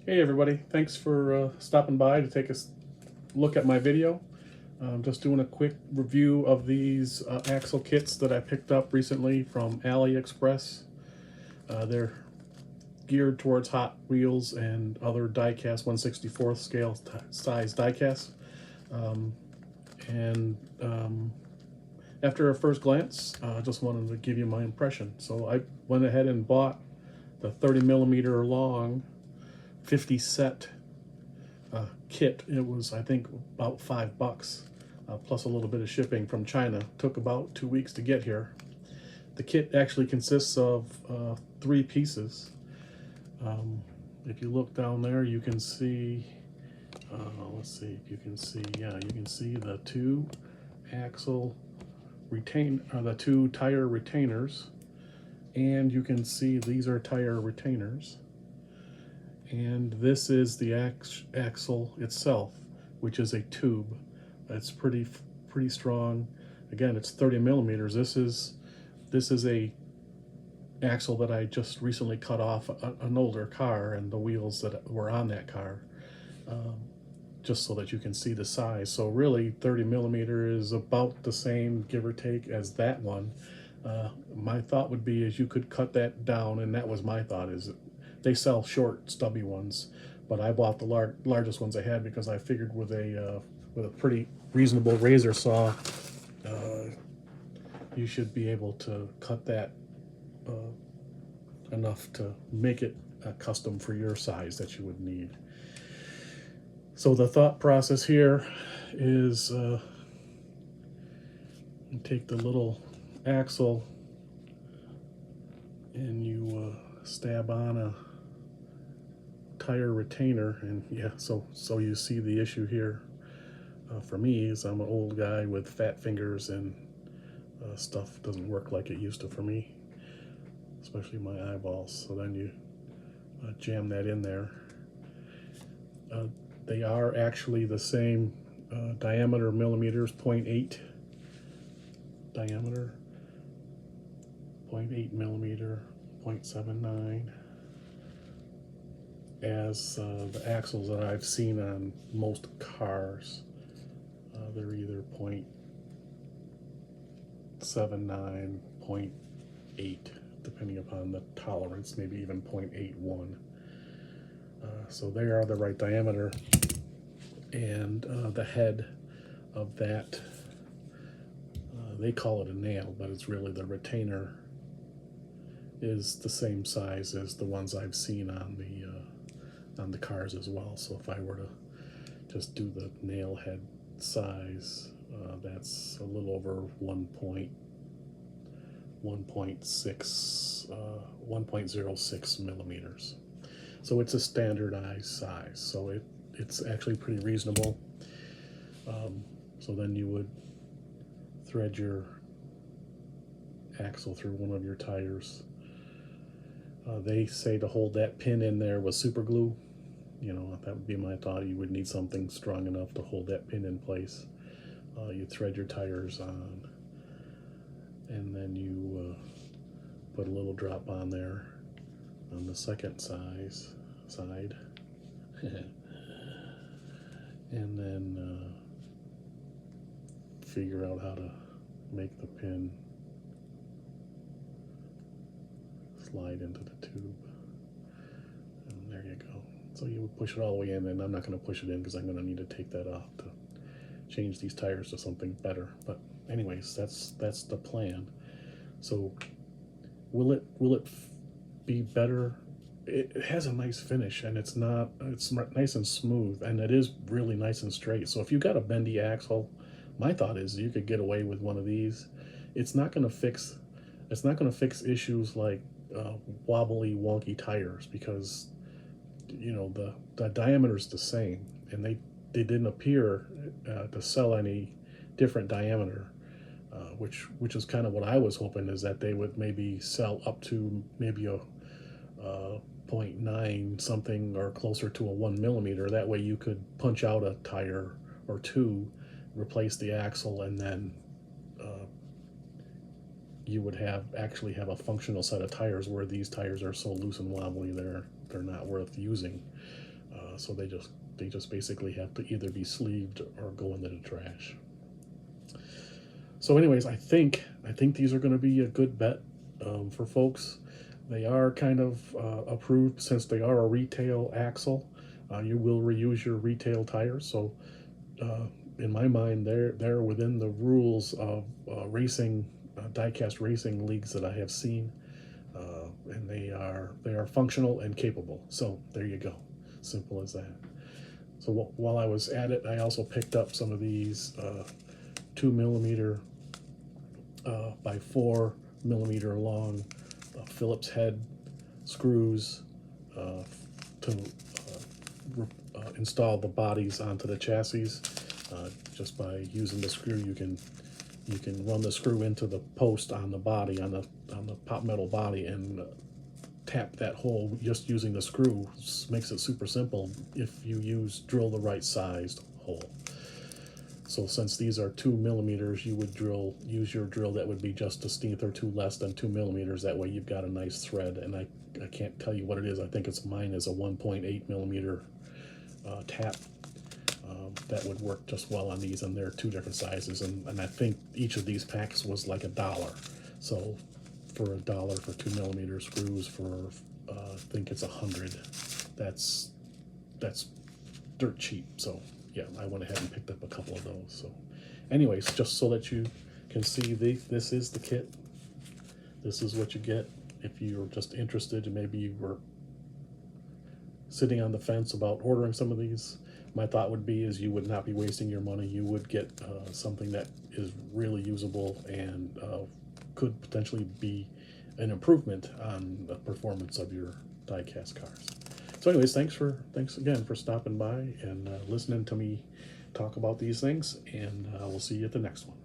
Hey everybody, thanks for stopping by to take a look at my video. I'm just doing a quick review of these axle kits that I picked up recently from Aliexpress. They're geared towards Hot Wheels and other diecast 1/64th scale size diecast. Um, and after a first glance, I just wanted to give you my impression. So I went ahead and bought the 30 millimeter long 50 set kit. It was, I think, about $5 plus a little bit of shipping from China. Took about 2 weeks to get here. The kit actually consists of 3 pieces. If you look down there, you can see. Let's see if you can see. Yeah, you can see the two axle the two tire retainers, and you can see these are tire retainers. And this is the axle itself, which is a tube. It's pretty strong. Again, it's 30 millimeters. This is a axle that I just recently cut off an older car and the wheels that were on that car, um, just so that you can see the size. So really, 30 millimeter is about the same, give or take, as that one. My thought would be is you could cut that down, and that was my thought. Is they sell short, stubby ones, but I bought the largest ones I had because I figured with a pretty reasonable razor saw, uh, you should be able to cut that enough to make it custom for your size that you would need. So the thought process here is you take the little axle and you stab on a tire retainer, and yeah, so you see the issue here. For me, is I'm an old guy with fat fingers, and stuff doesn't work like it used to for me, especially my eyeballs. So then you jam that in there. Uh, they are actually the same diameter millimeters, 0.8 diameter, 0.8 millimeter, 0.79, as the axles that I've seen on most cars. They're either 0.79, 0.8, depending upon the tolerance, maybe even 0.81. So they are the right diameter, and the head of that, they call it a nail, but it's really the retainer, is the same size as the ones I've seen on the cars as well. So if I were to just do the nail head size, that's a little over 1.06 millimeters. So it's a standardized size. So it's actually pretty reasonable. So then you would thread your axle through one of your tires. They say to hold that pin in there with super glue. You know, that would be my thought. You would need something strong enough to hold that pin in place. You thread your tires on, and then you put a little drop on there on the second side, and then figure out how to make the pin slide into the tube. And there you go. So you would push it all the way in, and I'm not going to push it in because I'm going to need to take that off to change these tires to something better. But anyways, that's the plan. So will it be better? It has a nice finish, and it's nice and smooth, and it is really nice and straight. So if you got a bendy axle, my thought is you could get away with one of these. It's not going to fix issues like wobbly, wonky tires, because you know the diameter's the same, and they didn't appear to sell any different diameter, which is kind of what I was hoping, is that they would maybe sell up to maybe a 0.9 something or closer to a 1 millimeter. That way you could punch out a tire or two, replace the axle, and then you would actually have a functional set of tires, where these tires are so loose and wobbly they're not worth using. So they just basically have to either be sleeved or go into the trash. So anyways, I think these are going to be a good bet for folks. They are kind of approved since they are a retail axle. You will reuse your retail tires, so in my mind, they're within the rules of racing, diecast racing leagues that I have seen, and they are functional and capable. So there you go, simple as that. So while I was at it, I also picked up some of these 2mm by 4mm long Phillips head screws to install the bodies onto the chassis. Just by using the screw, you can run the screw into the post on the body, on the pot metal body, and tap that hole just using the screw. Makes it super simple if you drill the right sized hole. So since these are 2mm, you would use your drill that would be just a steenth or two less than 2mm. That way you've got a nice thread, and I can't tell you what it is. I think mine is a 1.8mm tap. That would work just well on these, and they're two different sizes, and I think each of these packs was like $1. So for $1 for 2mm screws, for I think it's 100. That's dirt cheap. So yeah, I went ahead and picked up a couple of those. So anyways, just so that you can see, this is the kit. This is what you get if you're just interested, and maybe you were sitting on the fence about ordering some of these. My thought would be is you would not be wasting your money. You would get something that is really usable and could potentially be an improvement on the performance of your diecast cars. So anyways, thanks again for stopping by and listening to me talk about these things, and we'll see you at the next one.